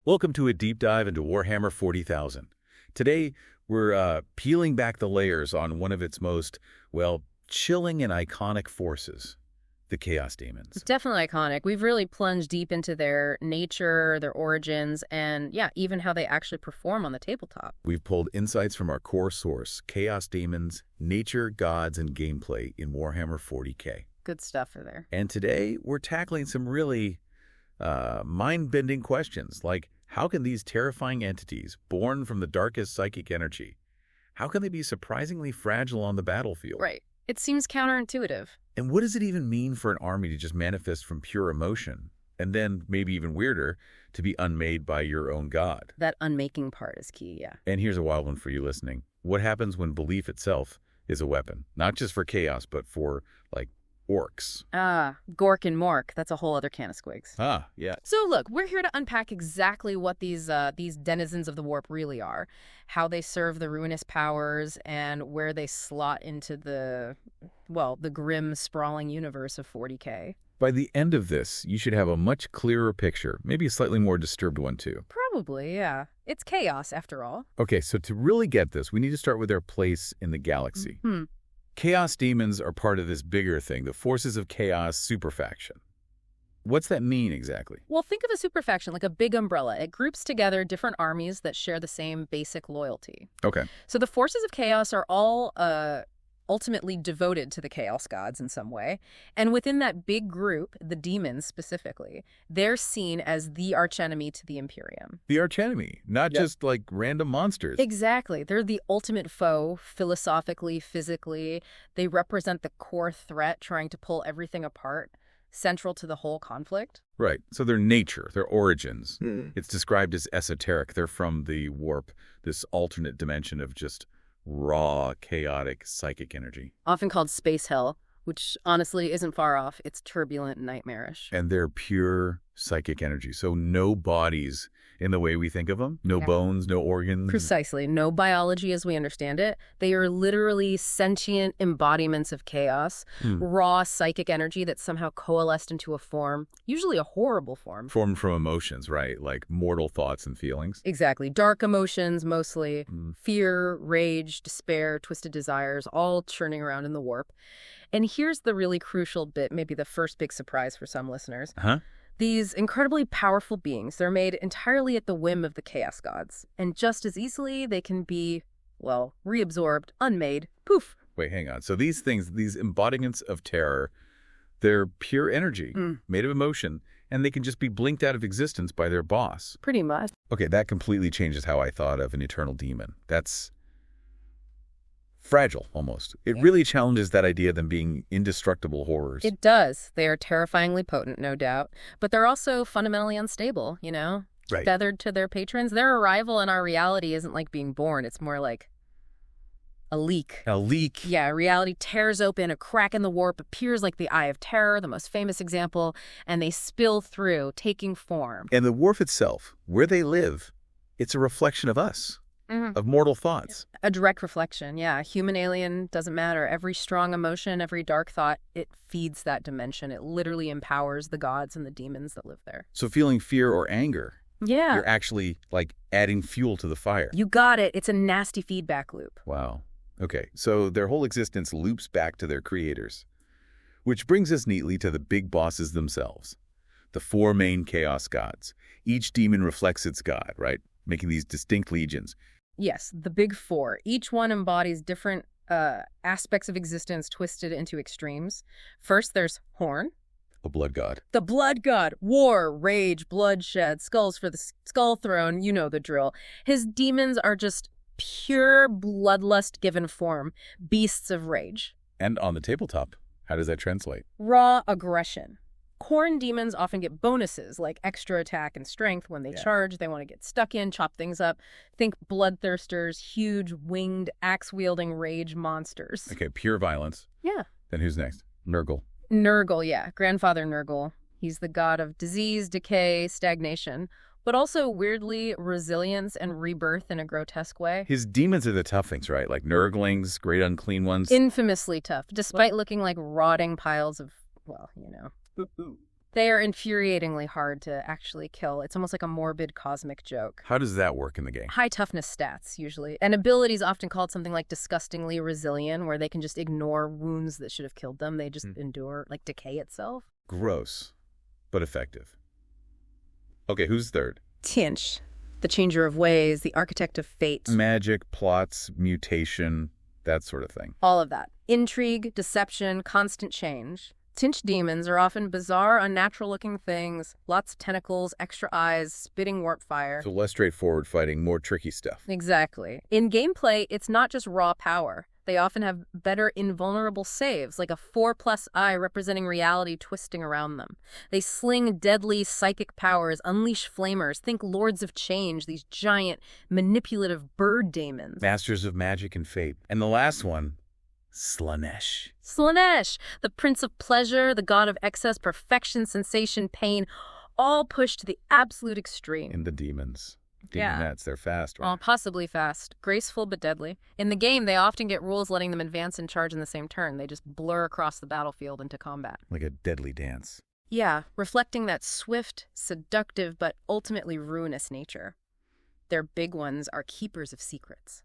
Welcome to a deep dive into Warhammer 40,000. Today, we're peeling back the layers on one of its most, well, chilling and iconic forces, the Chaos Daemons. It's definitely iconic. We've really plunged deep into their nature, their origins, and yeah, even how they actually perform on the tabletop. We've pulled insights from our core source, Chaos Daemons, nature, gods, and gameplay in Warhammer 40K. Good stuff for there. And today, we're tackling some really mind-bending questions, like how can these terrifying entities, born from the darkest psychic energy, how can they be surprisingly fragile on the battlefield? Right. It seems counterintuitive. And what does it even mean for an army to just manifest from pure emotion, and then, maybe even weirder, to be unmade by your own god? That unmaking part is key, yeah. And here's a wild one for you listening. What happens when belief itself is a weapon? Not just for chaos, but for, like, orcs. Gork and Mork. That's a whole other can of squigs. Yeah. So look, we're here to unpack exactly what these denizens of the warp really are, how they serve the ruinous powers, and where they slot into the grim, sprawling universe of 40K. By the end of this, you should have a much clearer picture, maybe a slightly more disturbed one too. Probably, yeah. It's chaos, after all. Okay, so to really get this, we need to start with their place in the galaxy. Chaos Demons are part of this bigger thing, the Forces of Chaos superfaction. What's that mean exactly? Well, think of a superfaction like a big umbrella. It groups together different armies that share the same basic loyalty. Okay. So the Forces of Chaos are all ultimately devoted to the Chaos Gods in some way. And within that big group, the Demons specifically, they're seen as the archenemy to the Imperium. The archenemy, not just like random monsters. Exactly. They're the ultimate foe, philosophically, physically. They represent the core threat trying to pull everything apart, central to the whole conflict. Right. So their nature, their origins, it's described as esoteric. They're from the warp, this alternate dimension of just raw, chaotic, psychic energy. Often called space hell, which honestly isn't far off. It's turbulent and nightmarish. And they're pure psychic energy. So no bodies in the way we think of them. No bones, no organs. Precisely. No biology as we understand it. They are literally sentient embodiments of chaos, raw psychic energy that somehow coalesced into a form, usually a horrible form. Formed from emotions, right? Like mortal thoughts and feelings. Exactly. Dark emotions, mostly. Fear, rage, despair, twisted desires, all churning around in the warp. And here's the really crucial bit, maybe the first big surprise for some listeners. These incredibly powerful beings, they're made entirely at the whim of the Chaos Gods. And just as easily, they can be, well, reabsorbed, unmade, poof. Wait, hang on. So these things, these embodiments of terror, they're pure energy, made of emotion, and they can just be blinked out of existence by their boss. Pretty much. Okay, that completely changes how I thought of an eternal demon. That's fragile, almost. It really challenges that idea of them being indestructible horrors. It does. They are terrifyingly potent, no doubt. But they're also fundamentally unstable, you know? Right. Tethered to their patrons. Their arrival in our reality isn't like being born. It's more like a leak. A leak? Yeah, reality tears open, a crack in the warp appears like the Eye of Terror, the most famous example, and they spill through, taking form. And the warp itself, where they live, it's a reflection of us. Of mortal thoughts. A direct reflection, yeah. Human, alien, doesn't matter. Every strong emotion, every dark thought, it feeds that dimension. It literally empowers the gods and the demons that live there. So feeling fear or anger, yeah, you're actually like adding fuel to the fire. You got it. It's a nasty feedback loop. Wow. Okay, so their whole existence loops back to their creators. Which brings us neatly to the big bosses themselves. The four main chaos gods. Each demon reflects its god, right? Making these distinct legions. Yes, the big four. Each one embodies different aspects of existence twisted into extremes. First, there's Khorne. A blood god. The blood god. War, rage, bloodshed, skulls for the skull throne. You know the drill. His demons are just pure bloodlust given form. Beasts of rage. And on the tabletop, how does that translate? Raw aggression. Khorne demons often get bonuses like extra attack and strength when they charge. They want to get stuck in, chop things up. Think Bloodthirsters, huge winged axe-wielding rage monsters. Okay, pure violence. Yeah. Then who's next? Nurgle. Nurgle, yeah. Grandfather Nurgle. He's the god of disease, decay, stagnation, but also weirdly resilience and rebirth in a grotesque way. His demons are the tough things, right? Like Nurglings, great unclean ones. Infamously tough, despite looking like rotting piles of, well, you know. They are infuriatingly hard to actually kill. It's almost like a morbid cosmic joke. How does that work in the game? High toughness stats, usually. And abilities often called something like disgustingly resilient, where they can just ignore wounds that should have killed them. They just endure, like, decay itself. Gross, but effective. Okay, who's third? Tzeentch, the changer of ways, the architect of fate. Magic, plots, mutation, that sort of thing. All of that. Intrigue, deception, constant change. Tzeentch demons are often bizarre, unnatural-looking things, lots of tentacles, extra eyes, spitting warp fire. So less straightforward fighting, more tricky stuff. Exactly. In gameplay, it's not just raw power. They often have better invulnerable saves, like a 4+ eye representing reality twisting around them. They sling deadly psychic powers, unleash flamers, think Lords of Change, these giant, manipulative bird daemons. Masters of magic and fate. And the last one, Slaanesh. Slaanesh, the prince of pleasure, the god of excess, perfection, sensation, pain, all pushed to the absolute extreme. In the demons. Demonettes, they're fast, right? Well, possibly fast. Graceful but deadly. In the game, they often get rules letting them advance and charge in the same turn. They just blur across the battlefield into combat. Like a deadly dance. Yeah, reflecting that swift, seductive, but ultimately ruinous nature. Their big ones are keepers of secrets.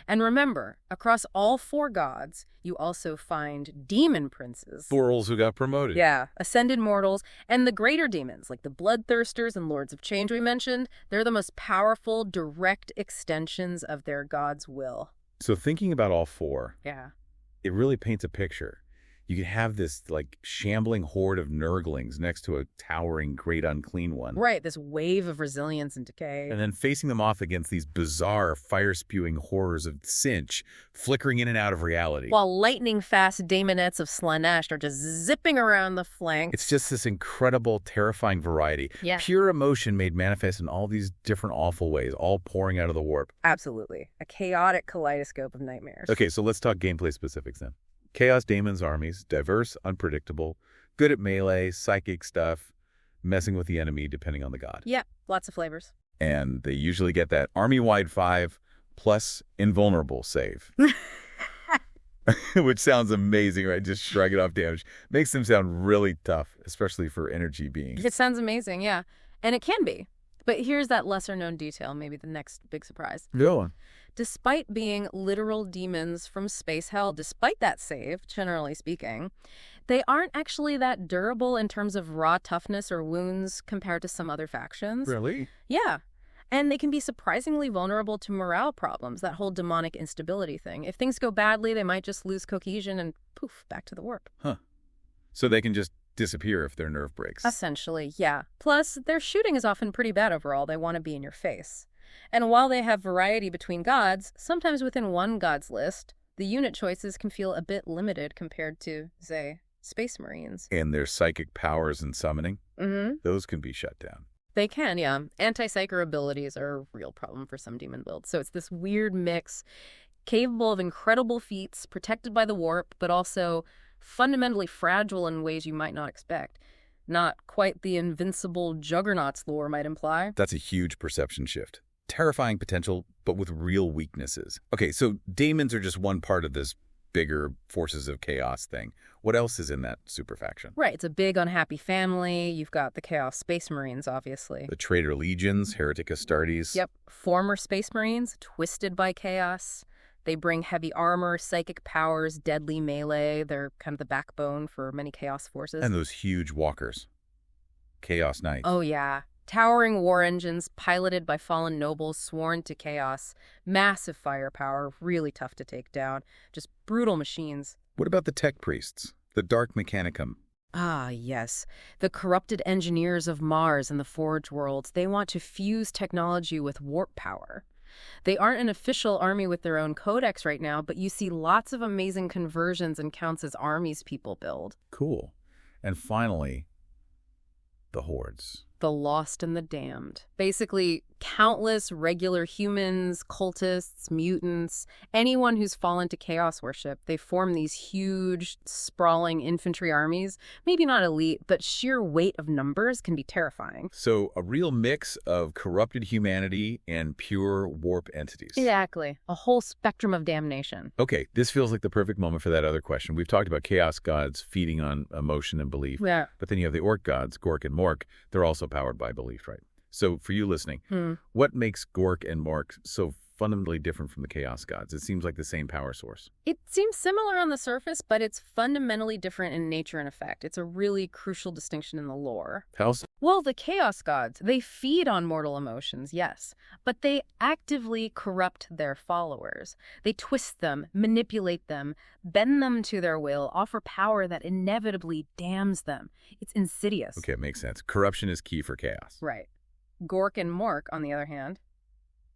And remember, across all 4 gods, you also find demon princes. Thorls who got promoted. Yeah, ascended mortals, and the greater demons, like the Bloodthirsters and Lords of Change we mentioned, they're the most powerful, direct extensions of their god's will. So thinking about all 4, it really paints a picture. You could have this, like, shambling horde of Nurglings next to a towering great Unclean one. Right, this wave of resilience and decay. And then facing them off against these bizarre, fire-spewing horrors of Tzeentch, flickering in and out of reality. While lightning-fast daemonettes of Slaanesh are just zipping around the flanks. It's just this incredible, terrifying variety. Yeah. Pure emotion made manifest in all these different awful ways, all pouring out of the warp. Absolutely. A chaotic kaleidoscope of nightmares. Okay, so let's talk gameplay specifics then. Chaos Daemon's armies, diverse, unpredictable, good at melee, psychic stuff, messing with the enemy depending on the god. Yeah, lots of flavors. And they usually get that army-wide 5 plus invulnerable save. Which sounds amazing, right? Just shrug it off damage. Makes them sound really tough, especially for energy beings. It sounds amazing, yeah. And it can be. But here's that lesser-known detail, maybe the next big surprise. Go on. Despite being literal demons from space hell, despite that save, generally speaking, they aren't actually that durable in terms of raw toughness or wounds compared to some other factions. Really? Yeah. And they can be surprisingly vulnerable to morale problems, that whole demonic instability thing. If things go badly, they might just lose cohesion and poof, back to the warp. Huh. So they can just disappear if their nerve breaks. Essentially, yeah. Plus, their shooting is often pretty bad overall. They want to be in your face. And while they have variety between gods, sometimes within one god's list, the unit choices can feel a bit limited compared to, say, Space Marines. And their psychic powers and summoning, those can be shut down. They can, yeah. Anti-psyker abilities are a real problem for some demon builds. So it's this weird mix, capable of incredible feats, protected by the warp, but also fundamentally fragile in ways you might not expect. Not quite the invincible juggernauts lore might imply. That's a huge perception shift. Terrifying potential, but with real weaknesses. Okay, so Daemons are just one part of this bigger forces of chaos thing. What else is in that super faction? Right, it's a big unhappy family. You've got the Chaos Space Marines, obviously. The Traitor Legions, Heretic Astartes. Yep, former Space Marines, twisted by chaos. They bring heavy armor, psychic powers, deadly melee. They're kind of the backbone for many chaos forces. And those huge walkers. Chaos Knights. Oh, yeah. Towering war engines piloted by fallen nobles sworn to chaos. Massive firepower, really tough to take down. Just brutal machines. What about the Tech Priests? The Dark Mechanicum? Ah, yes. The corrupted engineers of Mars and the Forge worlds. They want to fuse technology with warp power. They aren't an official army with their own codex right now, but you see lots of amazing conversions and counts as armies people build. Cool. And finally, the Hordes. The lost and the damned. Basically, Countless regular humans, cultists, mutants, anyone who's fallen to chaos worship, they form these huge, sprawling infantry armies. Maybe not elite, but sheer weight of numbers can be terrifying. So a real mix of corrupted humanity and pure warp entities. Exactly. A whole spectrum of damnation. Okay, this feels like the perfect moment for that other question. We've talked about chaos gods feeding on emotion and belief. Yeah. But then you have the orc gods, Gork and Mork. They're also powered by belief, right? So for you listening, what makes Gork and Mork so fundamentally different from the chaos gods? It seems like the same power source. It seems similar on the surface, but it's fundamentally different in nature and effect. It's a really crucial distinction in the lore. How so? Well, the chaos gods, they feed on mortal emotions, yes, but they actively corrupt their followers. They twist them, manipulate them, bend them to their will, offer power that inevitably damns them. It's insidious. Okay, it makes sense. Corruption is key for chaos. Right. Gork and Mork, on the other hand,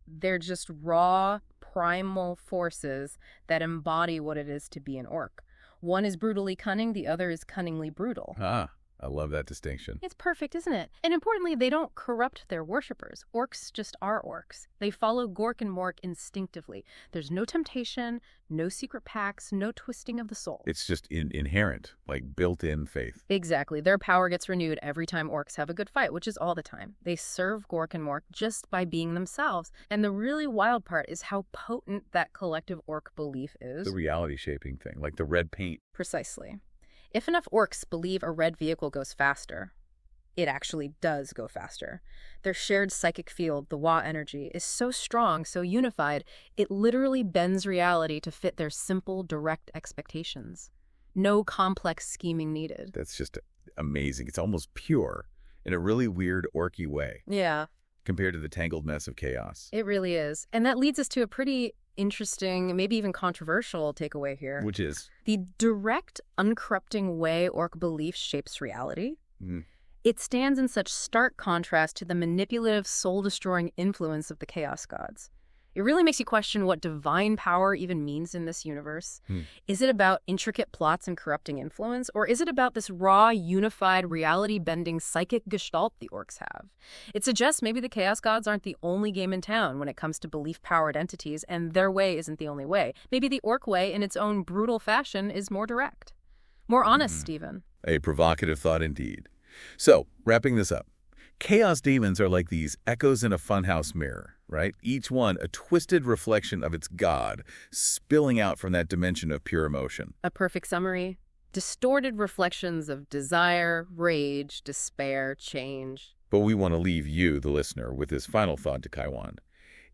they're just raw, primal forces that embody what it is to be an orc. One is brutally cunning, the other is cunningly brutal. Ah, I love that distinction. It's perfect, isn't it? And importantly, they don't corrupt their worshippers. Orcs just are orcs. They follow Gork and Mork instinctively. There's no temptation, no secret pacts, no twisting of the soul. It's just inherent, like built-in faith. Exactly. Their power gets renewed every time orcs have a good fight, which is all the time. They serve Gork and Mork just by being themselves. And the really wild part is how potent that collective orc belief is. The reality-shaping thing, like the red paint. Precisely. If enough orcs believe a red vehicle goes faster, it actually does go faster. Their shared psychic field, the WH energy, is so strong, so unified, it literally bends reality to fit their simple, direct expectations. No complex scheming needed. That's just amazing. It's almost pure in a really weird, orky way. Yeah. Compared to the tangled mess of chaos. It really is. And that leads us to a pretty interesting, maybe even controversial takeaway here. Which is? The direct, uncorrupting way orc belief shapes reality. It stands in such stark contrast to the manipulative, soul-destroying influence of the chaos gods. It really makes you question what divine power even means in this universe. Is it about intricate plots and corrupting influence, or is it about this raw, unified, reality-bending psychic gestalt the orcs have? It suggests maybe the chaos gods aren't the only game in town when it comes to belief-powered entities, and their way isn't the only way. Maybe the orc way, in its own brutal fashion, is more direct. More honest, even. A provocative thought indeed. So, wrapping this up. Chaos demons are like these echoes in a funhouse mirror, right? Each one a twisted reflection of its god, spilling out from that dimension of pure emotion. A perfect summary. Distorted reflections of desire, rage, despair, change. But we want to leave you, the listener, with this final thought to Kaiwan.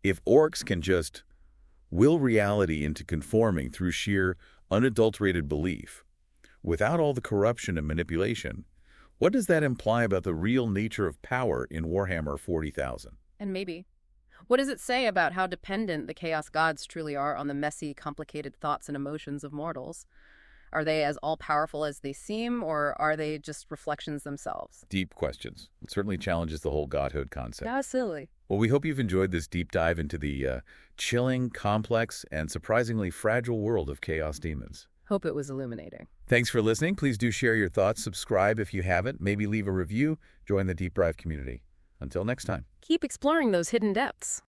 If orcs can just will reality into conforming through sheer, unadulterated belief, without all the corruption and manipulation, what does that imply about the real nature of power in Warhammer 40,000? And maybe. What does it say about how dependent the chaos gods truly are on the messy, complicated thoughts and emotions of mortals? Are they as all-powerful as they seem, or are they just reflections themselves? Deep questions. It certainly challenges the whole godhood concept. How silly. Well, we hope you've enjoyed this deep dive into the chilling, complex, and surprisingly fragile world of chaos demons. Hope it was illuminating. Thanks for listening. Please do share your thoughts, subscribe if you haven't, maybe leave a review, join the Deep Dive community. Until next time. Keep exploring those hidden depths.